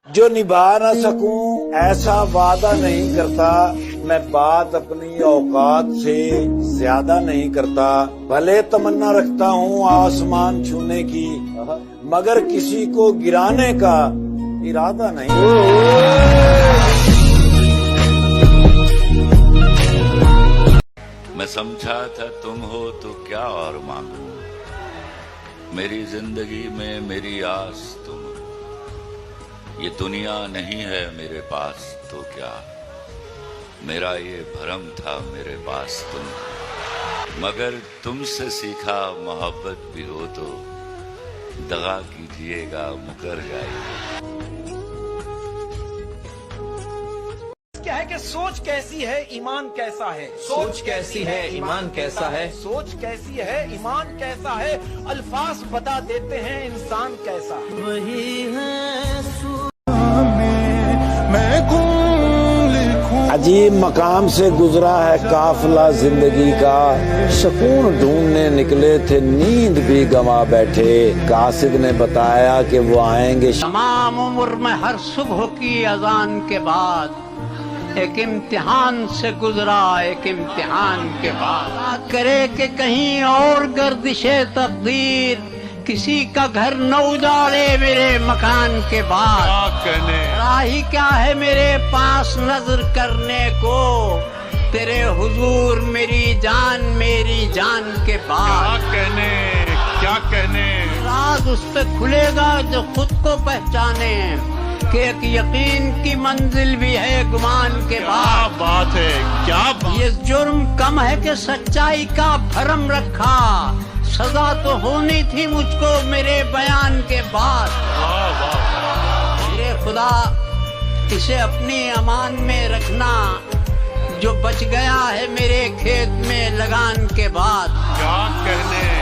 جو نبھا نہ سکوں ایسا وعدہ نہیں کرتا، میں بات اپنی اوقات سے زیادہ نہیں کرتا، بھلے تمنا رکھتا ہوں آسمان چھونے کی، مگر کسی کو گرانے کا ارادہ نہیں۔ میں سمجھا تھا تم ہو تو کیا اور مانگوں، میری زندگی میں میری آس تم ہو، یہ دنیا نہیں ہے میرے پاس تو کیا، میرا یہ بھرم تھا میرے پاس تم ہو، مگر تم سے سیکھا محبت بھی ہو تو دغا کیجیے گا مکر جائیے۔ کیا ہے کہ سوچ کیسی ہے ایمان کیسا ہے، سوچ کیسی ہے ایمان کیسا ہے، سوچ کیسی ہے ایمان کیسا ہے، الفاظ بتا دیتے ہیں انسان کیسا ہے۔ وہی ہے عجیب مقام سے گزرا ہے قافلہ زندگی کا، سکون ڈھونڈنے نکلے تھے نیند بھی گنوا بیٹھے، قاصد نے بتایا کہ وہ آئیں گے۔ تمام عمر میں ہر صبح کی اذان کے بعد ایک امتحان سے گزرا، ایک امتحان کے بعد کرے کہ کہیں اور گردش تقدیر کسی کا گھر نہ اجاڑے میرے مکان کے بعد، راہی کیا ہے میرے پاس نظر کرنے کو، تیرے حضور میری جان کے بعد، کیا کہنے راز اس پہ کھلے گا جو خود کو پہچانے کہ ایک یقین کی منزل بھی ہے گمان کے بعد۔ بات ہے، کیا بات، یہ جرم کم ہے کہ سچائی کا بھرم رکھا، سزا تو ہونی تھی مجھ کو میرے بیان کے بعد۔ میرے خدا اسے اپنی امان میں رکھنا جو بچ گیا ہے میرے کھیت میں لگان کے بعد۔ کیا کہنے